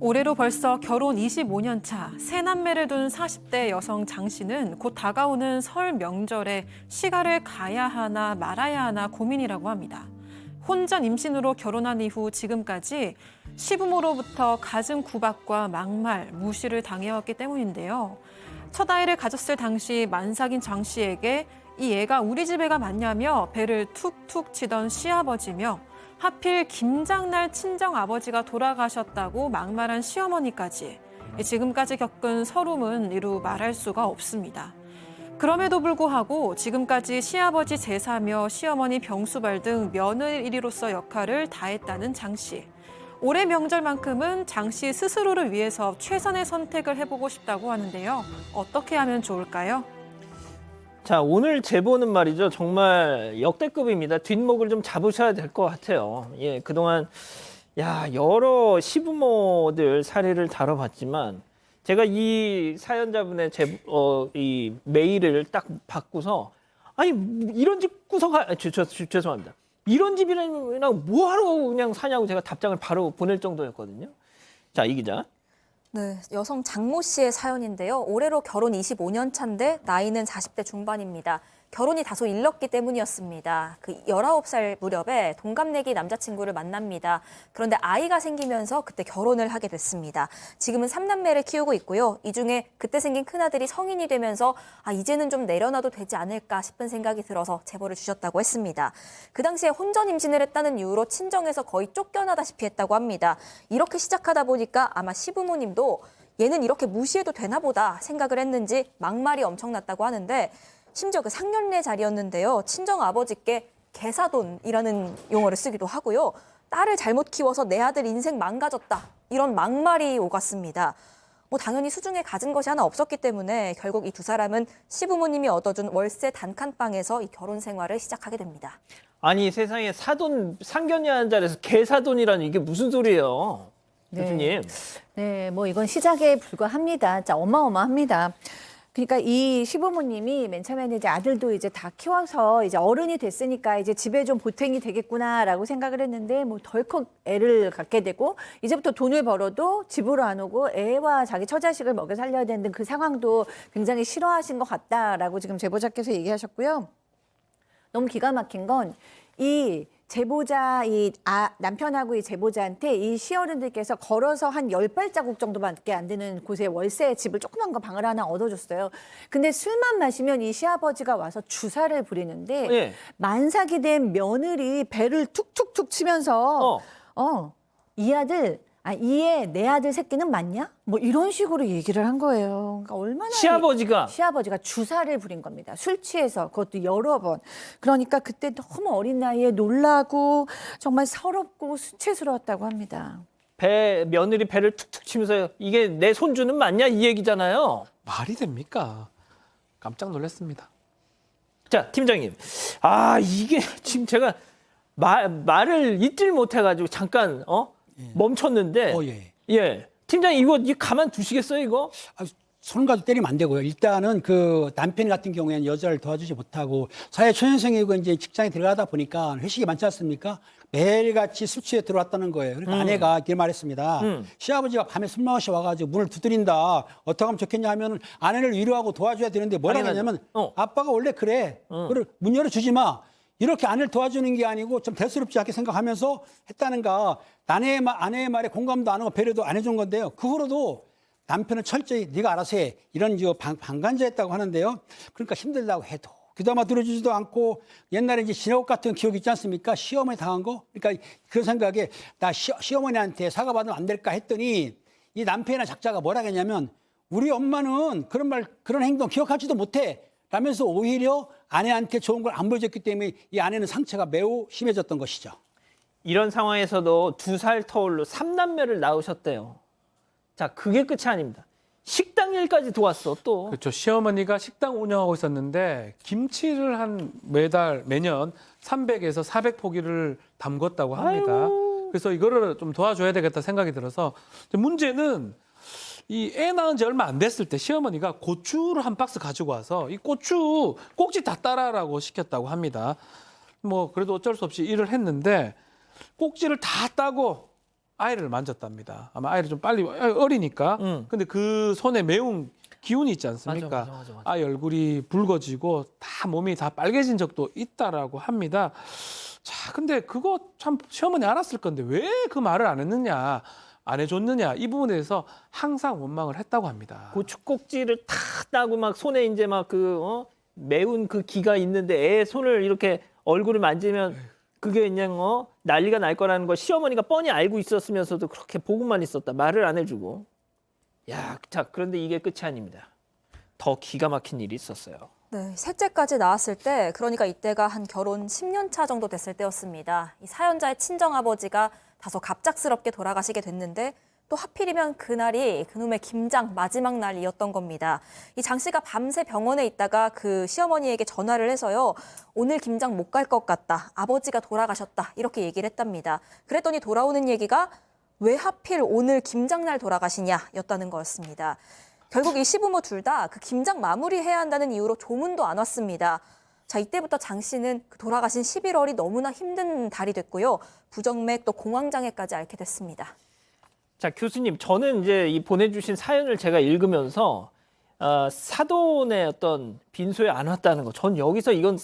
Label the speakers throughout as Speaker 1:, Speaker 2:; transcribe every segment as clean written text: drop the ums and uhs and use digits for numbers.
Speaker 1: 올해로 벌써 결혼 25년 차, 세 남매를 둔 40대 여성 장 씨는 곧 다가오는 설 명절에 시가를 가야 하나 말아야 하나 고민이라고 합니다. 혼전 임신으로 결혼한 이후 지금까지 시부모로부터 갖은 구박과 막말, 무시를 당해왔기 때문인데요. 첫 아이를 가졌을 당시 만삭인 장 씨에게 이 애가 우리 집 애가 맞냐며 배를 툭툭 치던 시아버지며 하필 김장날 친정아버지가 돌아가셨다고 막말한 시어머니까지 지금까지 겪은 서름은 이루 말할 수가 없습니다. 그럼에도 불구하고 지금까지 시아버지 제사며 시어머니 병수발 등 며느리로서 역할을 다했다는 장 씨. 올해 명절만큼은 장 씨 스스로를 위해서 최선의 선택을 해보고 싶다고 하는데요. 어떻게 하면 좋을까요?
Speaker 2: 자, 오늘 제보는 말이죠. 정말 역대급입니다. 뒷목을 좀 잡으셔야 될 것 같아요. 예, 그동안 여러 시부모들 사례를 다뤄봤지만 제가 이 사연자분의 이 메일을 딱 받고서 아니 이런 집 구성하 죄송합니다. 이런 집이랑 뭐하러 그냥 사냐고 제가 답장을 바로 보낼 정도였거든요. 자, 이 기자.
Speaker 3: 네, 여성 장모 씨의 사연인데요. 올해로 결혼 25년 차인데 나이는 40대 중반입니다. 결혼이 다소 일렀기 때문이었습니다. 그 19살 무렵에 동갑내기 남자친구를 만납니다. 그런데 아이가 생기면서 그때 결혼을 하게 됐습니다. 지금은 3남매를 키우고 있고요. 이 중에 그때 생긴 큰아들이 성인이 되면서 이제는 좀 내려놔도 되지 않을까 싶은 생각이 들어서 제보를 주셨다고 했습니다. 그 당시에 혼전 임신을 했다는 이유로 친정에서 거의 쫓겨나다시피 했다고 합니다. 이렇게 시작하다 보니까 아마 시부모님도 얘는 이렇게 무시해도 되나 보다 생각을 했는지 막말이 엄청났다고 하는데 심지어 그 상견례 자리였는데요. 친정 아버지께 개사돈이라는 용어를 쓰기도 하고요. 딸을 잘못 키워서 내 아들 인생 망가졌다. 이런 막말이 오갔습니다. 당연히 수중에 가진 것이 하나 없었기 때문에 결국 이 두 사람은 시부모님이 얻어준 월세 단칸방에서 이 결혼 생활을 시작하게 됩니다.
Speaker 2: 아니 세상에 사돈 상견례하는 자리에서 개사돈이라니 이게 무슨 소리예요? 교수님.
Speaker 4: 네, 이건 시작에 불과합니다. 진짜 어마어마합니다. 그러니까 이 시부모님이 맨 처음에는 이제 아들도 이제 다 키워서 이제 어른이 됐으니까 이제 집에 좀 보탬이 되겠구나라고 생각을 했는데 덜컥 애를 갖게 되고 이제부터 돈을 벌어도 집으로 안 오고 애와 자기 처자식을 먹여 살려야 되는 그 상황도 굉장히 싫어하신 것 같다라고 지금 제보자께서 얘기하셨고요. 너무 기가 막힌 건 이 제보자, 남편하고 이 제보자한테 이 시어른들께서 걸어서 한 10발자국 정도밖에 안 되는 곳에 월세 집을 조그만 거 방을 하나 얻어줬어요. 근데 술만 마시면 이 시아버지가 와서 주사를 부리는데
Speaker 2: 예.
Speaker 4: 만삭이 된 며느리 배를 툭툭툭 치면서 이 애 내 아들 새끼는 맞냐? 이런 식으로 얘기를 한 거예요. 그러니까 얼마나 시아버지가 주사를 부린 겁니다. 술 취해서 그것도 여러 번. 그러니까 그때 너무 어린 나이에 놀라고 정말 서럽고 수치스러웠다고 합니다.
Speaker 2: 며느리 배를 툭툭 치면서 이게 내 손주는 맞냐 이 얘기잖아요.
Speaker 5: 말이 됩니까? 깜짝 놀랐습니다.
Speaker 2: 자, 팀장님. 이게 지금 제가 말을 잊질 못해가지고 잠깐 멈췄는데. 예. 팀장님 이거 가만 두시겠어요 이거?
Speaker 6: 손 가지고 때리면 안 되고요. 일단은 그 남편 같은 경우에는 여자를 도와주지 못하고 사회 초년생이고 이제 직장에 들어가다 보니까 회식이 많지 않습니까? 매일같이 술 취해 들어왔다는 거예요. 그러니까 아내가 이렇게 말했습니다. 시아버지가 밤에 술 마시 와가지고 문을 두드린다. 어떻게 하면 좋겠냐 하면 아내를 위로하고 도와줘야 되는데 뭐라고 했냐면 아빠가 원래 그래. 그걸 문 열어주지 마. 이렇게 아내를 도와주는 게 아니고 좀 대수롭지 않게 생각하면서 했다는가. 아내의 말에 공감도 안 하고 배려도 안 해준 건데요. 그 후로도 남편은 철저히 네가 알아서 해. 이런 방관자였다고 하는데요. 그러니까 힘들다고 해도 귀담아 들어주지도 않고 옛날에 이제 진해옥 같은 기억 있지 않습니까? 시어머니 당한 거. 그러니까 그런 생각에 나 시어머니한테 사과받으면 안 될까 했더니 이 남편이나 작자가 뭐라 했냐면 우리 엄마는 그런 행동 기억하지도 못해. 라면서 오히려 아내한테 좋은 걸 안 보여줬기 때문에 이 아내는 상처가 매우 심해졌던 것이죠.
Speaker 2: 이런 상황에서도 2살 터울로 3남매를 낳으셨대요. 자, 그게 끝이 아닙니다. 식당 일까지 도왔어 또.
Speaker 5: 그렇죠. 시어머니가 식당 운영하고 있었는데 김치를 매년 300에서 400포기를 담궜다고 합니다. 그래서 이거를 좀 도와줘야 되겠다 생각이 들어서 문제는 이 애 낳은 지 얼마 안 됐을 때 시어머니가 고추를 한 박스 가지고 와서 이 고추 꼭지 다 따라라고 시켰다고 합니다. 그래도 어쩔 수 없이 일을 했는데 꼭지를 다 따고 아이를 만졌답니다. 아마 아이를 좀 빨리 어리니까. 근데 그 손에 매운 기운이 있지 않습니까?
Speaker 2: 맞아.
Speaker 5: 아이 얼굴이 붉어지고 다 몸이 다 빨개진 적도 있다라고 합니다. 자, 근데 그거 참 시어머니 알았을 건데 왜 그 말을 안 했느냐, 안 해줬느냐, 이 부분에 대해서 항상 원망을 했다고 합니다.
Speaker 2: 고추 꼭지를 탁 따고 막 손에 이제 막 매운 그 기가 있는데 애 손을 이렇게 얼굴을 만지면 그게 그냥 난리가 날 거라는 거 시어머니가 뻔히 알고 있었으면서도 그렇게 보고만 있었다. 말을 안 해주고. 야, 자, 그런데 이게 끝이 아닙니다. 더 기가 막힌 일이 있었어요.
Speaker 3: 네, 셋째까지 낳았을 때, 그러니까 이때가 한 결혼 10년 차 정도 됐을 때였습니다. 이 사연자의 친정아버지가 다소 갑작스럽게 돌아가시게 됐는데 또 하필이면 그날이 그놈의 김장 마지막 날이었던 겁니다. 이 장 씨가 밤새 병원에 있다가 그 시어머니에게 전화를 해서요. 오늘 김장 못 갈 것 같다. 아버지가 돌아가셨다. 이렇게 얘기를 했답니다. 그랬더니 돌아오는 얘기가 왜 하필 오늘 김장날 돌아가시냐 였다는 거였습니다. 결국 이 시부모 둘 다 그 김장 마무리해야 한다는 이유로 조문도 안 왔습니다. 자, 이때부터 장 씨는 그 돌아가신 11월이 너무나 힘든 달이 됐고요. 부정맥 또 공황장애까지 앓게 됐습니다.
Speaker 2: 자, 교수님, 저는 이제 이 보내주신 사연을 제가 읽으면서 사돈의 어떤 빈소에 안 왔다는 거, 전 여기서 이건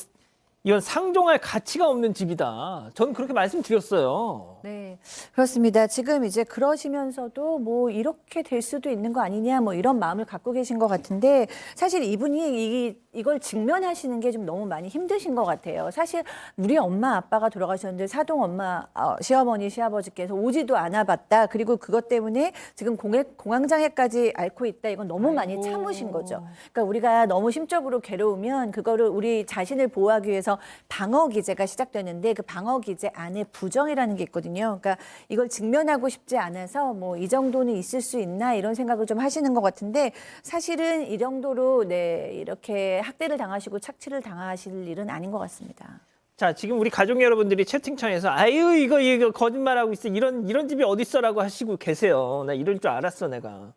Speaker 2: 상종할 가치가 없는 집이다. 전 그렇게 말씀드렸어요.
Speaker 4: 네, 그렇습니다. 지금 이제 그러시면서도 뭐 이렇게 될 수도 있는 거 아니냐 뭐 이런 마음을 갖고 계신 것 같은데 사실 이분이 이걸 직면하시는 게 좀 너무 많이 힘드신 것 같아요. 사실 우리 엄마 아빠가 돌아가셨는데 사동 엄마 시어머니 시아버지께서 오지도 않아 봤다. 그리고 그것 때문에 지금 공황장애까지 앓고 있다. 이건 너무 많이 참으신 거죠. 그러니까 우리가 너무 심적으로 괴로우면 그거를 우리 자신을 보호하기 위해서 방어 기제가 시작되는데 그 방어 기제 안에 부정이라는 게 있거든요. 그러니까 이걸 직면하고 싶지 않아서 뭐 이 정도는 있을 수 있나 이런 생각을 좀 하시는 것 같은데 사실은 이 정도로 네 이렇게 학대를 당하시고 착취를 당하실 일은 아닌 것 같습니다.
Speaker 2: 자, 지금 우리 가족 여러분들이 채팅창에서 아유 이거 거짓말하고 있어. 이런 집이 어디 있어라고 하시고 계세요. 나 이럴 줄 알았어 내가.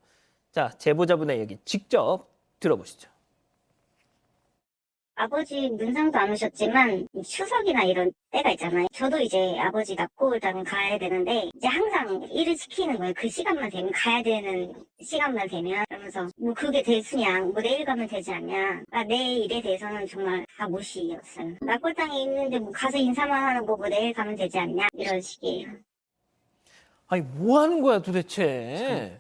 Speaker 2: 자, 제보자분의 얘기 직접 들어보시죠.
Speaker 7: 아버지 문상도 안 오셨지만 추석이나 이런 때가 있잖아요. 저도 이제 아버지 납고 일단 가야 되는데 이제 항상 일을 시키는 거예요. 그 시간만 되면 가야 되는 시간만 되면 그러면서 뭐 그게 대수냐 뭐 내일 가면 되지 않냐. 내 일에 대해서는 정말 다 무시였어요. 납골당에 있는데 뭐 가서 인사만 하는 거 뭐 내일 가면 되지 않냐 이런 식이에요.
Speaker 2: 아니 뭐 하는 거야 도대체.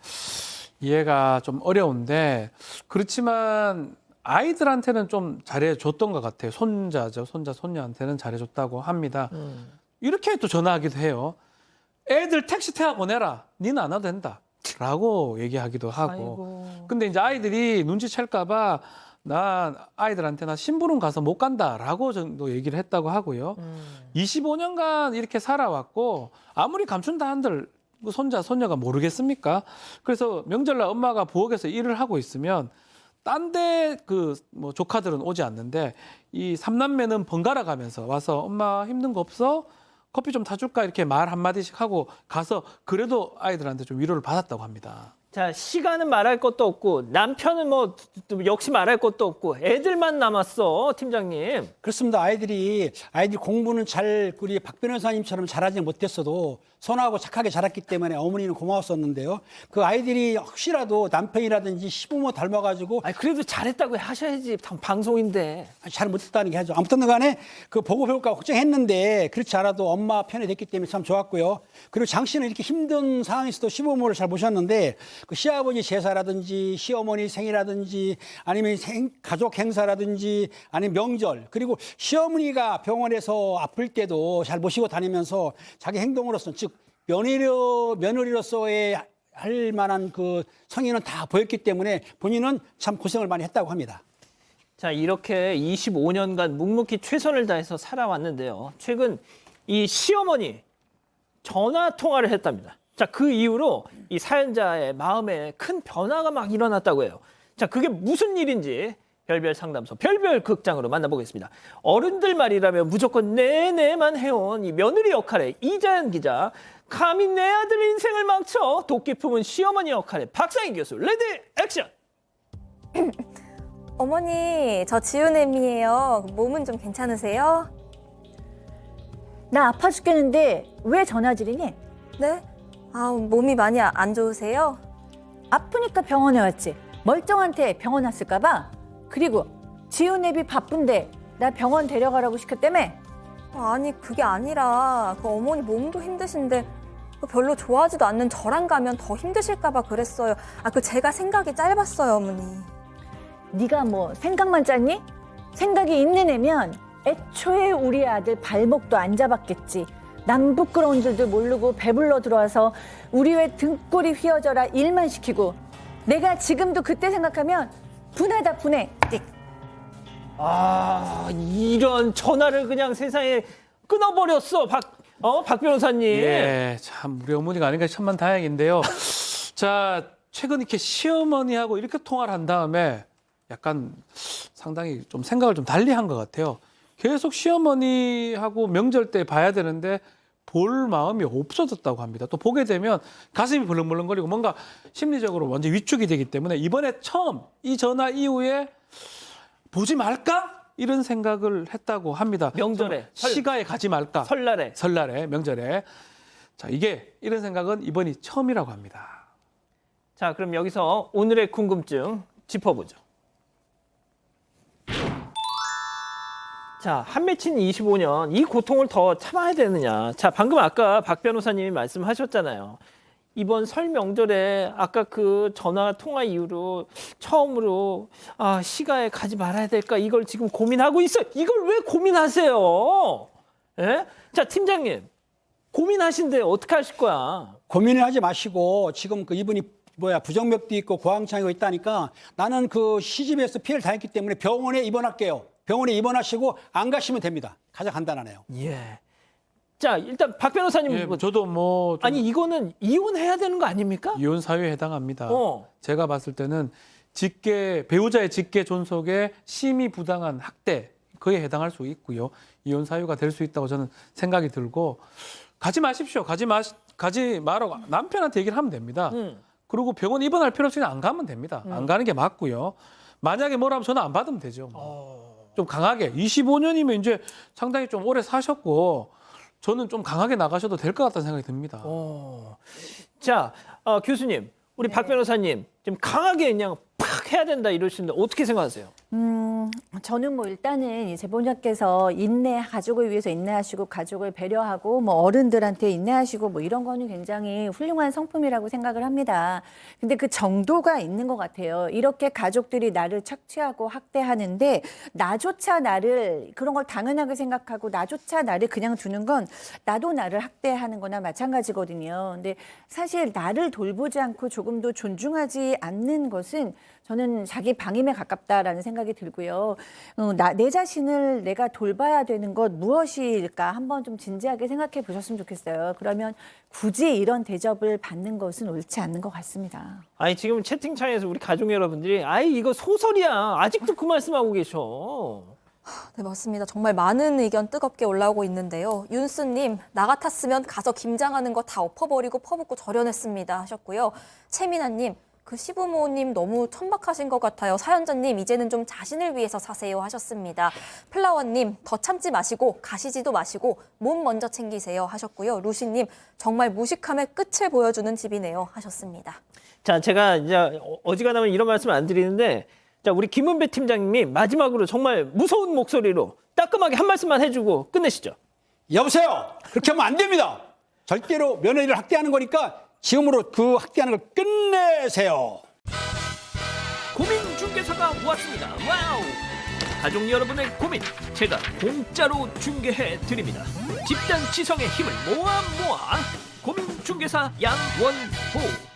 Speaker 5: 이해가 좀 어려운데 그렇지만 아이들한테는 좀 잘해줬던 것 같아요. 손자죠. 손자, 손녀한테는 잘해줬다고 합니다. 이렇게 또 전화하기도 해요. 애들 택시 태워 보내라. 니는 안 와도 된다. 라고 얘기하기도 하고.
Speaker 2: 아이고.
Speaker 5: 근데 이제 아이들이 눈치챌까 봐 나 아이들한테 나 심부름 가서 못 간다라고 정도 얘기를 했다고 하고요. 25년간 이렇게 살아왔고 아무리 감춘다 한들 그 손자, 손녀가 모르겠습니까? 그래서 명절날 엄마가 부엌에서 일을 하고 있으면 딴 데 그 뭐 조카들은 오지 않는데 이 삼남매는 번갈아 가면서 와서 엄마 힘든 거 없어? 커피 좀 타줄까? 이렇게 말 한마디씩 하고 가서 그래도 아이들한테 좀 위로를 받았다고 합니다.
Speaker 2: 자, 시간은 말할 것도 없고 남편은 뭐 역시 말할 것도 없고 애들만 남았어, 팀장님.
Speaker 6: 그렇습니다. 아이들 공부는 잘 우리 박 변호사님처럼 잘하지 못했어도 선하고 착하게 자랐기 때문에 어머니는 고마웠었는데요. 그 아이들이 혹시라도 남편이라든지 시부모 닮아가지고
Speaker 2: 아니 그래도 잘했다고 하셔야지. 방송인데.
Speaker 6: 잘 못했다는 게 하죠. 아무튼 간에 그 보고 배울까 걱정했는데 그렇지 않아도 엄마 편이 됐기 때문에 참 좋았고요. 그리고 장 씨는 이렇게 힘든 상황에서도 시부모를 잘 모셨는데 그 시아버지 제사라든지 시어머니 생이라든지 아니면 가족 행사라든지 아니면 명절 그리고 시어머니가 병원에서 아플 때도 잘 모시고 다니면서 자기 행동으로서 즉 며느리로서의 할 만한 그 성의는 다 보였기 때문에 본인은 참 고생을 많이 했다고 합니다.
Speaker 2: 자, 이렇게 25년간 묵묵히 최선을 다해서 살아왔는데요. 최근 이 시어머니 전화 통화를 했답니다. 자, 그 이후로 이 사연자의 마음에 큰 변화가 막 일어났다고 해요. 자, 그게 무슨 일인지 별별 상담소, 별별 극장으로 만나보겠습니다. 어른들 말이라면 무조건 네네만 해온 이 며느리 역할의 이자연 기자, 감히 내 아들 인생을 망쳐 도끼 품은 시어머니 역할의 박상희 교수, 레디 액션!
Speaker 3: 어머니, 저 지은애미예요. 몸은 좀 괜찮으세요?
Speaker 4: 나 아파 죽겠는데 왜 전화질이니?
Speaker 3: 네? 아, 몸이 많이 안 좋으세요?
Speaker 4: 아프니까 병원에 왔지. 멀쩡한테 병원 왔을까 봐. 그리고 지훈 애비 바쁜데 나 병원 데려가라고 시켰다며?
Speaker 3: 아니, 그게 아니라 그 어머니 몸도 힘드신데 별로 좋아하지도 않는 저랑 가면 더 힘드실까 봐 그랬어요. 제가 생각이 짧았어요, 어머니.
Speaker 4: 네가 뭐 생각만 짰니? 생각이 있는 애면 애초에 우리 아들 발목도 안 잡았겠지. 남 부끄러운 줄도 모르고 배불러 들어와서 우리 왜 등골이 휘어져라 일만 시키고. 내가 지금도 그때 생각하면 분하다 분해.
Speaker 2: 아, 이런 전화를 그냥 세상에 끊어버렸어, 박 변호사님.
Speaker 5: 예, 참 우리 어머니가 아닌가 천만다행인데요. 자, 최근 이렇게 시어머니하고 이렇게 통화를 한 다음에 약간 상당히 좀 생각을 좀 달리 한 것 같아요. 계속 시어머니하고 명절 때 봐야 되는데 볼 마음이 없어졌다고 합니다. 또 보게 되면 가슴이 벌렁벌렁거리고 뭔가 심리적으로 완전 위축이 되기 때문에 이번에 처음 이 전화 이후에 보지 말까? 이런 생각을 했다고 합니다.
Speaker 2: 명절에.
Speaker 5: 시가에 가지 말까?
Speaker 2: 설날에.
Speaker 5: 명절에. 자, 이게 이런 생각은 이번이 처음이라고 합니다.
Speaker 2: 자, 그럼 여기서 오늘의 궁금증 짚어보죠. 자, 한 맺힌 25년, 이 고통을 더 참아야 되느냐. 자, 방금 아까 박 변호사님이 말씀하셨잖아요. 이번 설 명절에 아까 그 전화 통화 이후로 처음으로 시가에 가지 말아야 될까 이걸 지금 고민하고 있어요. 이걸 왜 고민하세요? 예? 자, 팀장님. 고민하신데 어떻게 하실 거야?
Speaker 6: 고민을 하지 마시고 지금 그 이분이 부정맥도 있고 고황장애가 있다니까 나는 그 시집에서 피해를 당했기 때문에 병원에 입원할게요. 병원에 입원하시고 안 가시면 됩니다. 가장 간단하네요.
Speaker 2: 예. 자, 일단 박 변호사님.
Speaker 5: 예, 저도 뭐
Speaker 2: 아니, 이거는 이혼해야 되는 거 아닙니까?
Speaker 5: 이혼 사유에 해당합니다.
Speaker 2: 어.
Speaker 5: 제가 봤을 때는 배우자의 직계 존속의 심히 부당한 학대 그에 해당할 수 있고요. 이혼 사유가 될 수 있다고 저는 생각이 들고 가지 마십시오. 가지 말라고 남편한테 얘기를 하면 됩니다. 그리고 병원 입원할 필요 없이 안 가면 됩니다. 안 가는 게 맞고요. 만약에 뭐라면 전화 안 받으면 되죠. 좀 강하게 25년이면 이제 상당히 좀 오래 사셨고 저는 좀 강하게 나가셔도 될 것 같다는 생각이 듭니다.
Speaker 2: 자, 교수님, 우리 박 변호사님 좀 강하게 그냥 팍 해야 된다 이러시는데 어떻게 생각하세요?
Speaker 4: 저는 뭐 일단은 제보자께서 가족을 위해서 인내하시고 가족을 배려하고 뭐 어른들한테 인내하시고 뭐 이런 거는 굉장히 훌륭한 성품이라고 생각을 합니다. 근데 그 정도가 있는 것 같아요. 이렇게 가족들이 나를 착취하고 학대하는데 나조차 나를 그런 걸 당연하게 생각하고 나조차 나를 그냥 두는 건 나도 나를 학대하는 거나 마찬가지거든요. 근데 사실 나를 돌보지 않고 조금도 존중하지 않는 것은 저는 자기 방임에 가깝다라는 생각이 들고요. 내 자신을 내가 돌봐야 되는 것 무엇일까 한번 좀 진지하게 생각해 보셨으면 좋겠어요. 그러면 굳이 이런 대접을 받는 것은 옳지 않는 것 같습니다.
Speaker 2: 아니, 지금 채팅창에서 우리 가족 여러분들이 이거 소설이야. 아직도 그 말씀하고 계셔.
Speaker 3: 네, 맞습니다. 정말 많은 의견 뜨겁게 올라오고 있는데요. 윤수님, 나 같았으면 가서 김장하는 거 다 엎어버리고 퍼붓고 절연했습니다 하셨고요. 최민아님, 그 시부모님 너무 천박하신 것 같아요. 사연자님, 이제는 좀 자신을 위해서 사세요 하셨습니다. 플라워님, 더 참지 마시고 가시지도 마시고 몸 먼저 챙기세요 하셨고요. 루시님, 정말 무식함의 끝을 보여주는 집이네요 하셨습니다.
Speaker 2: 자, 제가 이제 어지간하면 이런 말씀 안 드리는데, 자, 우리 김은배 팀장님이 마지막으로 정말 무서운 목소리로 따끔하게 한 말씀만 해주고 끝내시죠.
Speaker 6: 여보세요. 그렇게 하면 안 됩니다. 절대로 며느리를 학대하는 거니까 지금으로 그 학대하는 걸 끝내세요.
Speaker 2: 고민중개사가 왔습니다. 와우! 가족 여러분의 고민 제가 공짜로 중개해 드립니다. 집단 지성의 힘을 모아 고민중개사 양원호.